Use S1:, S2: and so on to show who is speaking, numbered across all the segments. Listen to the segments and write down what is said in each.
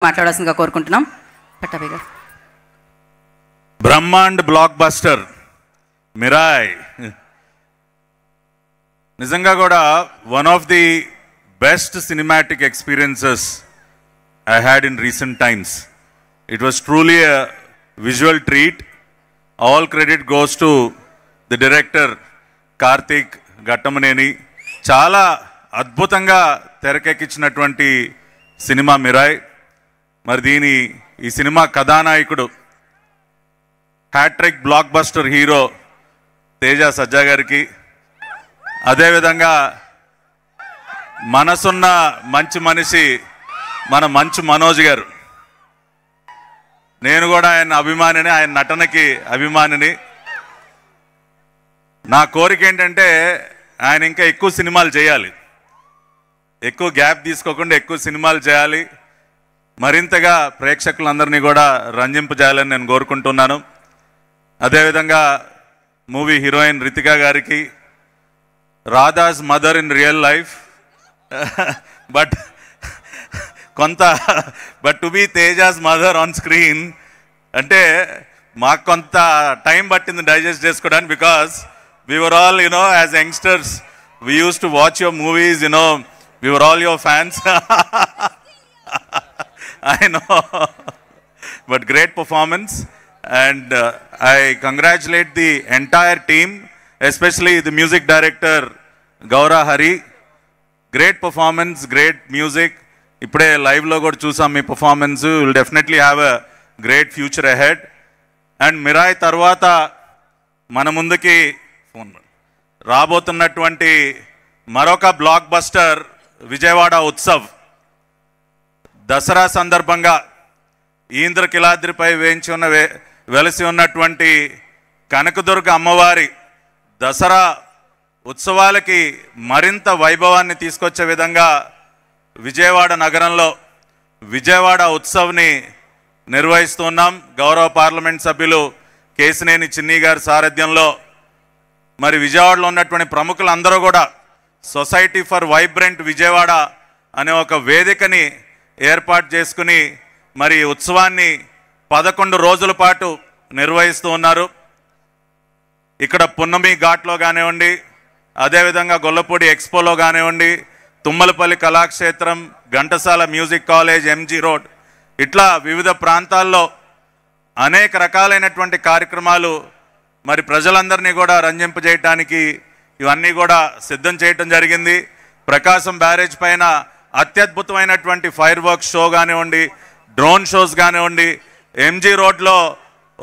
S1: మాట్లాడాల్సిందిగా కోరుకుంటున్నాం. పట్టాభి గారు.
S2: బ్రహ్మాండ్ బ్లాక్ బస్టర్ మిరాయ్ నిజంగా కూడా one of the best cinematic experiences I had in recent times. It was truly a visual treat. All credit goes to the director Karthik Gattamaneni. చాలా అద్భుతంగా తెరకెక్కించినటువంటి cinema Mirai. మరి ఈ సినిమా కథానాయకుడు hat trick blockbuster hero Teja Sajja గారికి, అదేవిధంగా మనసున్న మంచి మనిషి మన మంచు మనోజ్ గారు. నేను కూడా ఆయన అభిమానిని, ఆయన నటనకి అభిమానిని. నా కోరిక ఏంటంటే ఆయన ఇంకా ఎక్కువ సినిమాలు చేయాలి, ఎక్కువ గ్యాప్ తీసుకోకుండా ఎక్కువ సినిమాలు చేయాలి, మరింతగా ప్రేక్షకులందరినీ కూడా రంజింపజేయాలని నేను కోరుకుంటున్నాను. అదేవిధంగా మూవీ హీరోయిన్ రితికా గారికి, Radha's mother in real life but to be Teja's mother on screen అంటే మాకు కొంత టైం పట్టింది డైజెస్ట్ చేసుకోవడానికి. Because we were all as youngsters we used to watch your movies, we were all your fans. I know, but great performance, and I congratulate the entire team, especially the music director Gaura Hari. Great performance, great music. ఇప్పుడే లైవ్లో కూడా చూసాం మీ performance. Will definitely have a great future ahead. And Mirai తర్వాత మన ముందుకి రాబోతున్నటువంటి మరొక బ్లాక్ బస్టర్ విజయవాడ ఉత్సవ్. దసరా సందర్భంగా ఇంద్రకిలాద్రిపై వెలసి ఉన్నటువంటి కనకదుర్గ అమ్మవారి దసరా ఉత్సవాలకి మరింత వైభవాన్ని తీసుకొచ్చే విధంగా విజయవాడ నగరంలో విజయవాడ ఉత్సవ్ని నిర్వహిస్తున్నాం. గౌరవ పార్లమెంట్ సభ్యులు కేసినేని చిన్ని గారి సారథ్యంలో మరి విజయవాడలో ఉన్నటువంటి ప్రముఖులందరూ కూడా సొసైటీ ఫర్ వైబ్రెంట్ విజయవాడ అనే ఒక వేదికని ఏర్పాటు చేసుకుని మరి ఉత్సవాన్ని 11 రోజుల పాటు నిర్వహిస్తూ ఉన్నారు. ఇక్కడ పున్నమి ఘాట్లో కానివ్వండి, అదేవిధంగా గొల్లపూడి ఎక్స్పోలో కానివ్వండి, Thummalapalli Kalakshetram, Ghantasala music college, MG road, ఇట్లా వివిధ ప్రాంతాల్లో అనేక రకాలైనటువంటి కార్యక్రమాలు మరి ప్రజలందరినీ కూడా రంజింపజేయటానికి ఇవన్నీ కూడా సిద్ధం చేయటం జరిగింది. ప్రకాశం బ్యారేజ్ పైన అత్యద్భుతమైనటువంటి ఫైర్ వర్క్స్ షో కానివ్వండి, డ్రోన్ షోస్ కానివ్వండి, ఎంజీ రోడ్లో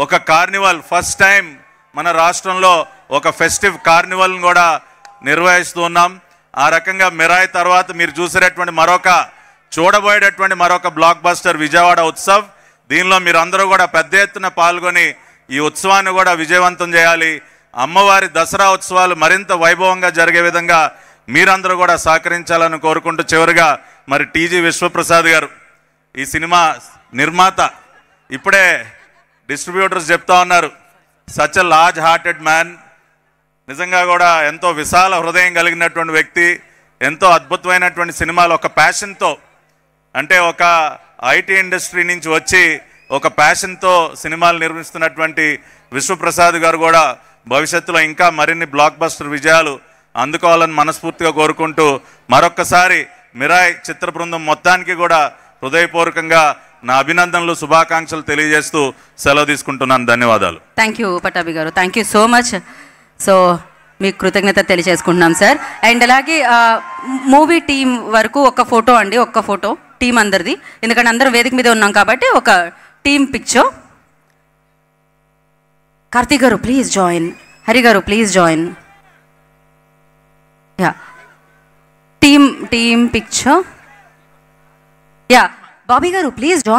S2: ఒక కార్నివల్, ఫస్ట్ టైం మన రాష్ట్రంలో ఒక ఫెస్టివ్ కార్నివల్ని కూడా నిర్వహిస్తూ ఉన్నాం. ఆ రకంగా మిరాయ్ తర్వాత మీరు చూసేటటువంటి చూడబోయేటటువంటి మరొక బ్లాక్ బస్టర్ విజయవాడ ఉత్సవ్. దీనిలో మీరు అందరూ కూడా పెద్ద ఎత్తున పాల్గొని ఈ ఉత్సవాన్ని కూడా విజయవంతం చేయాలి. అమ్మవారి దసరా ఉత్సవాలు మరింత వైభవంగా జరిగే విధంగా మీరందరూ కూడా సహకరించాలని కోరుకుంటూ, చివరిగా మరి టీజీ విశ్వప్రసాద్ గారు ఈ సినిమా నిర్మాత, ఇప్పుడే డిస్ట్రిబ్యూటర్స్ చెప్తా ఉన్నారు, such a large hearted man. నిజంగా కూడా ఎంతో విశాల హృదయం కలిగినటువంటి వ్యక్తి, ఎంతో అద్భుతమైనటువంటి సినిమాలు ఒక ప్యాషన్తో, అంటే ఒక ఐటీ ఇండస్ట్రీ నుంచి వచ్చి ఒక ప్యాషన్తో సినిమాలు నిర్మిస్తున్నటువంటి విశ్వప్రసాద్ గారు కూడా భవిష్యత్తులో ఇంకా మరిన్ని బ్లాక్ బస్టర్ విజయాలు అందుకోవాలని మనస్ఫూర్తిగా కోరుకుంటూ, మరొక్కసారి మిరాయ్ చిత్ర బృందం మొత్తానికి కూడా హృదయపూర్వకంగా నా అభినందనలు, శుభాకాంక్షలు తెలియజేస్తూ సెలవు తీసుకుంటున్నాను. ధన్యవాదాలు.
S1: థ్యాంక్ యూ పట్టాభి గారు, thank you so much. So మీకు కృతజ్ఞత తెలియజేసుకుంటున్నాం సార్. అండ్ అలాగే మూవీ టీం వరకు ఒక ఫోటో అండి, ఒక్క ఫోటో టీం అందరిది, ఎందుకంటే అందరం వేదిక మీద ఉన్నాం కాబట్టి ఒక టీం పిక్చర్. కార్తీక్ గారు ప్లీజ్ జాయిన్, హరి గారు please join. Yeah, team picture. Yeah, Bobby గారు ప్లీజ్ జాయిన్.